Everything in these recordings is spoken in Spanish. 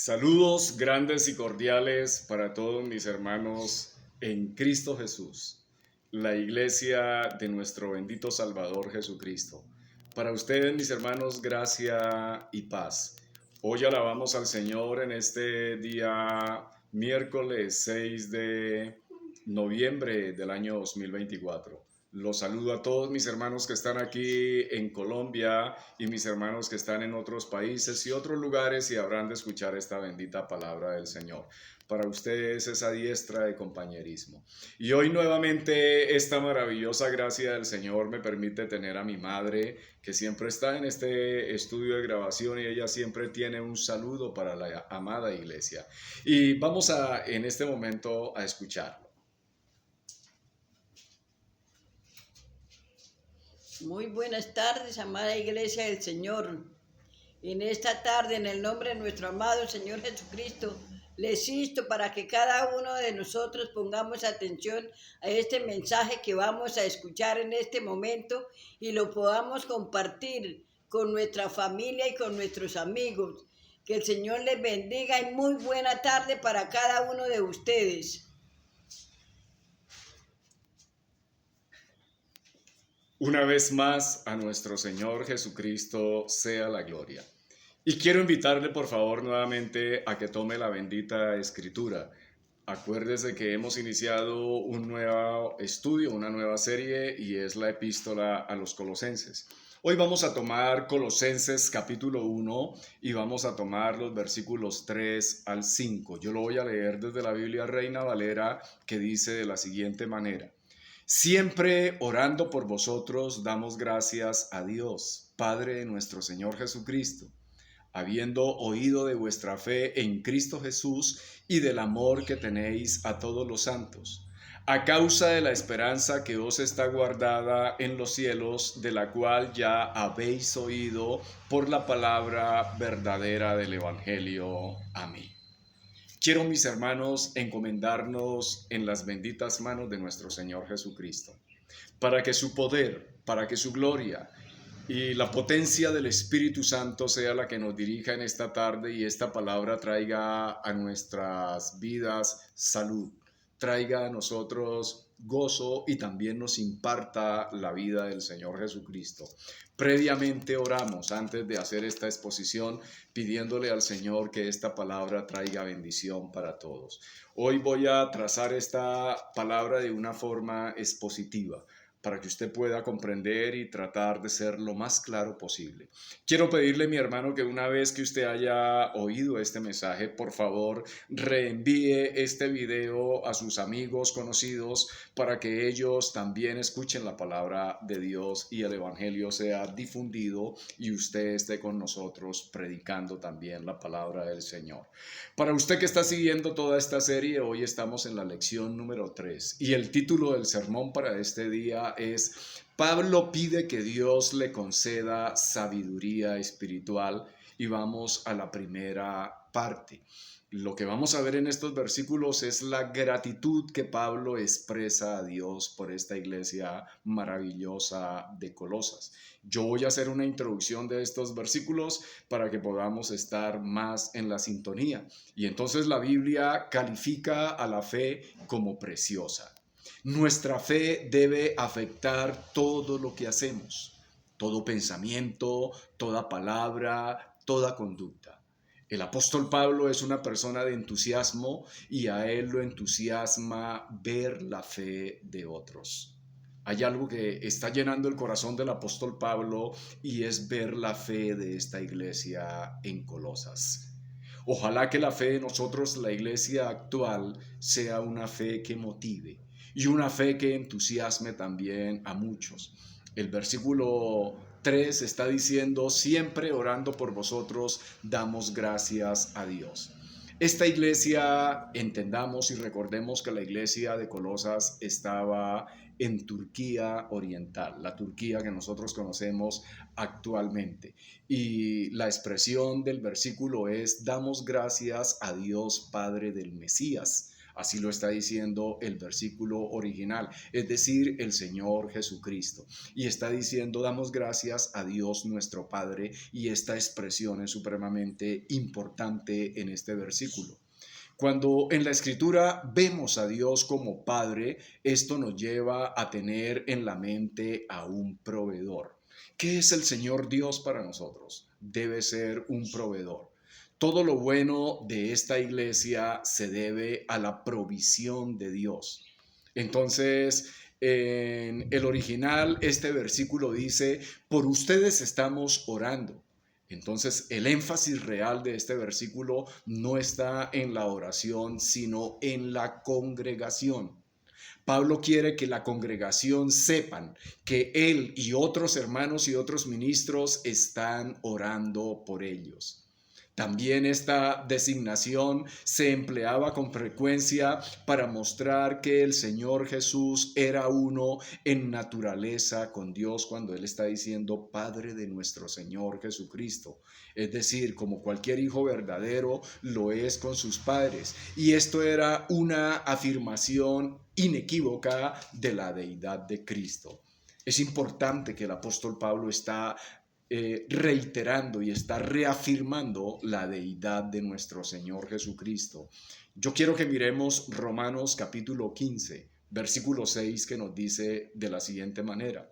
Saludos grandes y cordiales para todos mis hermanos en Cristo Jesús, la iglesia de nuestro bendito Salvador Jesucristo. Para ustedes, mis hermanos, gracia y paz. Hoy alabamos al Señor en este día miércoles 6 de noviembre del año 2024. Los saludo a todos mis hermanos que están aquí en Colombia y mis hermanos que están en otros países y otros lugares y habrán de escuchar esta bendita palabra del Señor. Para ustedes esa diestra de compañerismo. Y hoy nuevamente esta maravillosa gracia del Señor me permite tener a mi madre que siempre está en este estudio de grabación y ella siempre tiene un saludo para la amada iglesia. Y vamos en este momento a escucharlo. Muy buenas tardes, amada Iglesia del Señor. En esta tarde, en el nombre de nuestro amado Señor Jesucristo, les insto para que cada uno de nosotros pongamos atención a este mensaje que vamos a escuchar en este momento y lo podamos compartir con nuestra familia y con nuestros amigos. Que el Señor les bendiga y muy buena tarde para cada uno de ustedes. Una vez más, a nuestro Señor Jesucristo sea la gloria. Y quiero invitarle, por favor, nuevamente a que tome la bendita escritura. Acuérdese que hemos iniciado un nuevo estudio, una nueva serie, y es la epístola a los Colosenses. Hoy vamos a tomar Colosenses capítulo 1 y vamos a tomar los versículos 3 al 5. Yo lo voy a leer desde la Biblia Reina Valera, que dice de la siguiente manera. Siempre orando por vosotros damos gracias a Dios, Padre de nuestro Señor Jesucristo, habiendo oído de vuestra fe en Cristo Jesús y del amor que tenéis a todos los santos, a causa de la esperanza que os está guardada en los cielos, de la cual ya habéis oído por la palabra verdadera del Evangelio. Amén. Quiero, mis hermanos, encomendarnos en las benditas manos de nuestro Señor Jesucristo, para que su poder, para que su gloria y la potencia del Espíritu Santo sea la que nos dirija en esta tarde y esta palabra traiga a nuestras vidas salud, traiga a nosotros gozo y también nos imparta la vida del Señor Jesucristo. Previamente oramos antes de hacer esta exposición pidiéndole al Señor que esta palabra traiga bendición para todos. Hoy voy a trazar esta palabra de una forma expositiva, para que usted pueda comprender y tratar de ser lo más claro posible. Quiero pedirle, mi hermano, que una vez que usted haya oído este mensaje, por favor, reenvíe este video a sus amigos, conocidos, para que ellos también escuchen la palabra de Dios y el Evangelio sea difundido y usted esté con nosotros predicando también la palabra del Señor. Para usted que está siguiendo toda esta serie, hoy estamos en la lección número 3 y el título del sermón para este día es Pablo pide que Dios le conceda sabiduría espiritual y vamos a la primera parte. Lo que vamos a ver en estos versículos es la gratitud que Pablo expresa a Dios por esta iglesia maravillosa de Colosas. Yo voy a hacer una introducción de estos versículos para que podamos estar más en la sintonía. Y entonces la Biblia califica a la fe como preciosa. Nuestra fe debe afectar todo lo que hacemos, todo pensamiento, toda palabra, toda conducta. El apóstol Pablo es una persona de entusiasmo y a él lo entusiasma ver la fe de otros. Hay algo que está llenando el corazón del apóstol Pablo y es ver la fe de esta iglesia en Colosas. Ojalá que la fe de nosotros, la iglesia actual, sea una fe que motive y una fe que entusiasme también a muchos. El versículo 3 está diciendo, siempre orando por vosotros, damos gracias a Dios. Esta iglesia, entendamos y recordemos que la iglesia de Colosas estaba en Turquía Oriental, la Turquía que nosotros conocemos actualmente. Y la expresión del versículo es, damos gracias a Dios Padre del Mesías, Así lo está diciendo el versículo original, es decir, el Señor Jesucristo. Y está diciendo, damos gracias a Dios nuestro Padre, y esta expresión es supremamente importante en este versículo. Cuando en la Escritura vemos a Dios como Padre, esto nos lleva a tener en la mente a un proveedor. ¿Qué es el Señor Dios para nosotros? Debe ser un proveedor. Todo lo bueno de esta iglesia se debe a la provisión de Dios. Entonces, en el original, este versículo dice, por ustedes estamos orando. Entonces, el énfasis real de este versículo no está en la oración, sino en la congregación. Pablo quiere que la congregación sepan que él y otros hermanos y otros ministros están orando por ellos. También esta designación se empleaba con frecuencia para mostrar que el Señor Jesús era uno en naturaleza con Dios cuando Él está diciendo Padre de nuestro Señor Jesucristo. Es decir, como cualquier hijo verdadero lo es con sus padres. Y esto era una afirmación inequívoca de la deidad de Cristo. Es importante que el apóstol Pablo está reiterando y está reafirmando la deidad de nuestro Señor Jesucristo. Yo quiero que miremos Romanos capítulo 15, versículo 6, que nos dice de la siguiente manera: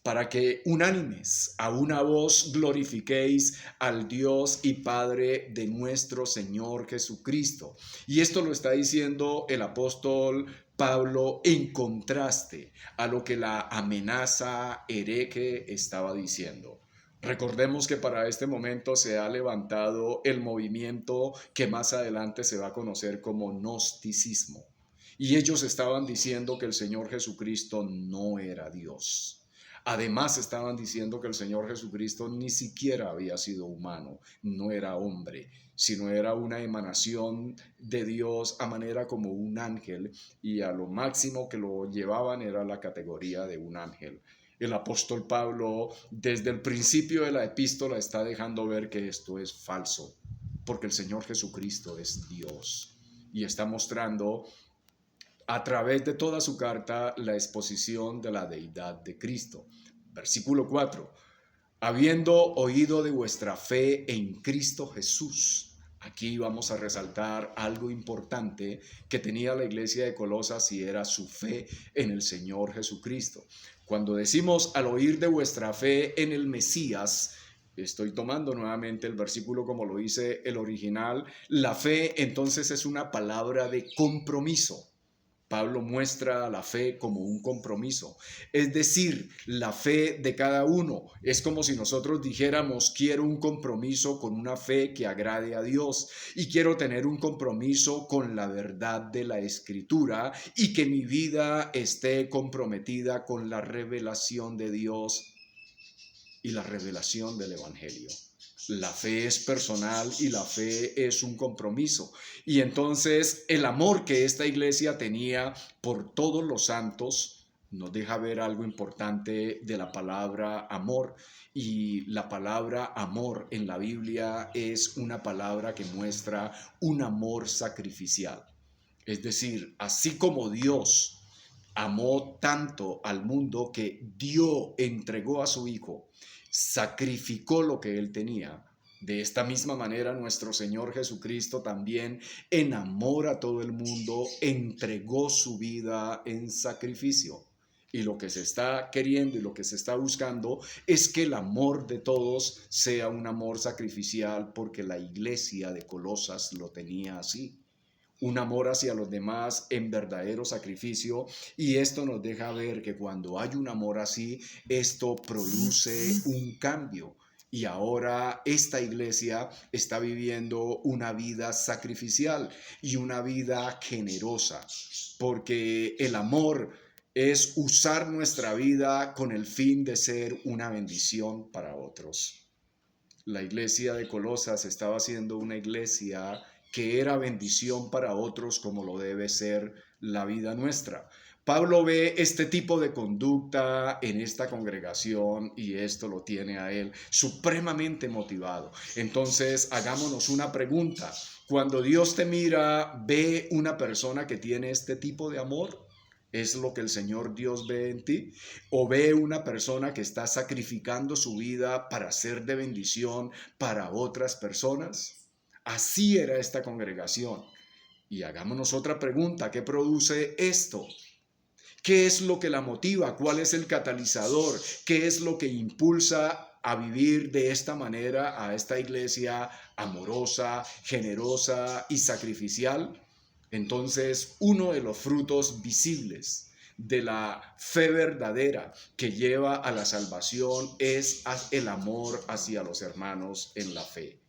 para que unánimes a una voz glorifiquéis al Dios y Padre de nuestro Señor Jesucristo. Y esto lo está diciendo el apóstol Pablo en contraste a lo que la amenaza hereje estaba diciendo. Recordemos que para este momento se ha levantado el movimiento que más adelante se va a conocer como gnosticismo. Y ellos estaban diciendo que el Señor Jesucristo no era Dios. Además estaban diciendo que el Señor Jesucristo ni siquiera había sido humano, no era hombre, sino era una emanación de Dios a manera como un ángel, y a lo máximo que lo llevaban era la categoría de un ángel. El apóstol Pablo desde el principio de la epístola está dejando ver que esto es falso, porque el Señor Jesucristo es Dios, y está mostrando a través de toda su carta la exposición de la deidad de Cristo. Versículo 4. Habiendo oído de vuestra fe en Cristo Jesús. Aquí vamos a resaltar algo importante que tenía la iglesia de Colosas, y era su fe en el Señor Jesucristo. Cuando decimos al oír de vuestra fe en el Mesías, estoy tomando nuevamente el versículo como lo dice el original, la fe entonces es una palabra de compromiso. Pablo muestra la fe como un compromiso, es decir, la fe de cada uno. Es como si nosotros dijéramos, quiero un compromiso con una fe que agrade a Dios, y quiero tener un compromiso con la verdad de la Escritura, y que mi vida esté comprometida con la revelación de Dios y la revelación del Evangelio. La fe es personal y la fe es un compromiso. Y entonces el amor que esta iglesia tenía por todos los santos nos deja ver algo importante de la palabra amor. Y la palabra amor en la Biblia es una palabra que muestra un amor sacrificial. Es decir, así como Dios amó tanto al mundo que dio, entregó a su Hijo, sacrificó lo que él tenía. De esta misma manera nuestro Señor Jesucristo también, en amor a todo el mundo, entregó su vida en sacrificio. Y lo que se está queriendo y lo que se está buscando es que el amor de todos sea un amor sacrificial, porque la iglesia de Colosas lo tenía así. Un amor hacia los demás en verdadero sacrificio, y esto nos deja ver que cuando hay un amor así, esto produce un cambio. Y ahora esta iglesia está viviendo una vida sacrificial y una vida generosa, porque el amor es usar nuestra vida con el fin de ser una bendición para otros. La iglesia de Colosas estaba siendo una iglesia que era bendición para otros, como lo debe ser la vida nuestra. Pablo ve este tipo de conducta en esta congregación y esto lo tiene a él supremamente motivado. Entonces, hagámonos una pregunta. Cuando Dios te mira, ¿ve una persona que tiene este tipo de amor? ¿Es lo que el Señor Dios ve en ti? ¿O ve una persona que está sacrificando su vida para ser de bendición para otras personas? Así era esta congregación. Y hagámonos otra pregunta, ¿qué produce esto? ¿Qué es lo que la motiva? ¿Cuál es el catalizador? ¿Qué es lo que impulsa a vivir de esta manera a esta iglesia amorosa, generosa y sacrificial? Entonces, uno de los frutos visibles de la fe verdadera que lleva a la salvación es el amor hacia los hermanos en la fe.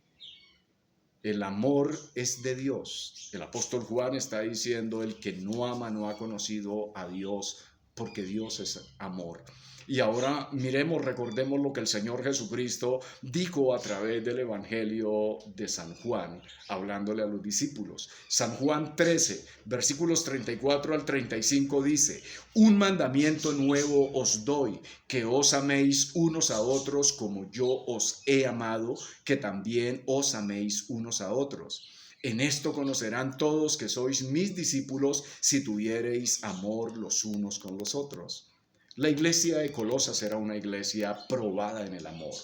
El amor es de Dios. El apóstol Juan está diciendo, el que no ama no ha conocido a Dios, porque Dios es amor. Y ahora miremos, recordemos lo que el Señor Jesucristo dijo a través del Evangelio de San Juan, hablándole a los discípulos. San Juan 13, versículos 34 al 35 dice, un mandamiento nuevo os doy, que os améis unos a otros como yo os he amado, que también os améis unos a otros. En esto conocerán todos que sois mis discípulos si tuviereis amor los unos con los otros. La iglesia de Colosas era una iglesia probada en el amor.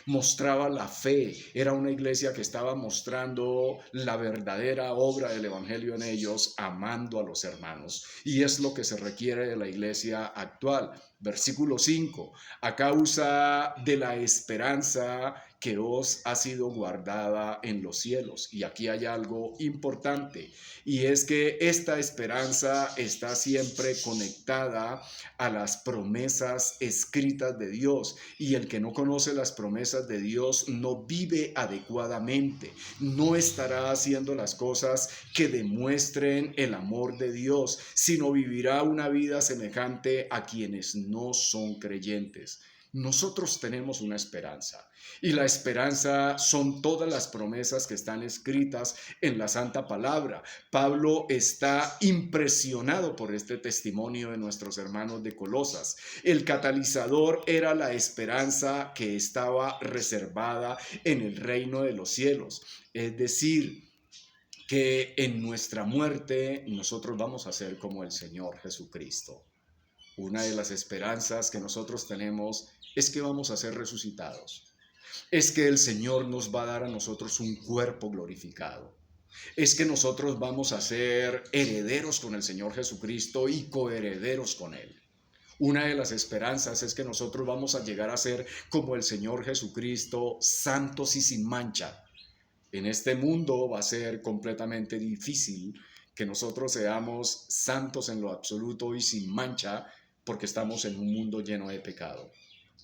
Mostraba la fe, era una iglesia que estaba mostrando la verdadera obra del evangelio en ellos, amando a los hermanos. Y es lo que se requiere de la iglesia actual. Versículo 5, a causa de la esperanza que os ha sido guardada en los cielos. Y aquí hay algo importante, y es que esta esperanza está siempre conectada a las promesas escritas de Dios, y el que no conoce las promesas de Dios no vive adecuadamente, no estará haciendo las cosas que demuestren el amor de Dios, sino vivirá una vida semejante a quienes no son creyentes. Nosotros tenemos una esperanza, y la esperanza son todas las promesas que están escritas en la Santa Palabra. Pablo está impresionado por este testimonio de nuestros hermanos de Colosas. El catalizador era la esperanza que estaba reservada en el reino de los cielos, es decir, que en nuestra muerte nosotros vamos a ser como el Señor Jesucristo. Una de las esperanzas que nosotros tenemos es que vamos a ser resucitados. Es que el Señor nos va a dar a nosotros un cuerpo glorificado. Es que nosotros vamos a ser herederos con el Señor Jesucristo y coherederos con Él. Una de las esperanzas es que nosotros vamos a llegar a ser como el Señor Jesucristo, santos y sin mancha. En este mundo va a ser completamente difícil que nosotros seamos santos en lo absoluto y sin mancha, porque estamos en un mundo lleno de pecado.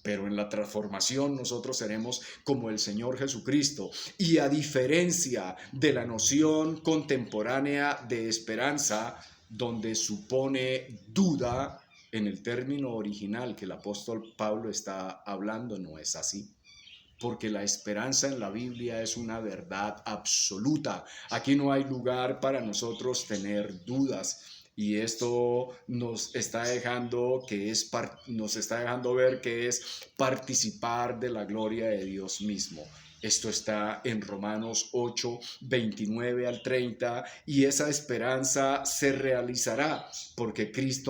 Pero en la transformación nosotros seremos como el Señor Jesucristo. Y a diferencia de la noción contemporánea de esperanza, donde supone duda, en el término original que el apóstol Pablo está hablando, no es así. Porque la esperanza en la Biblia es una verdad absoluta. Aquí no hay lugar para nosotros tener dudas. Y esto nos está dejando ver que es participar de la gloria de Dios mismo. Esto está en Romanos 8, 29 al 30, y esa esperanza se realizará porque Cristo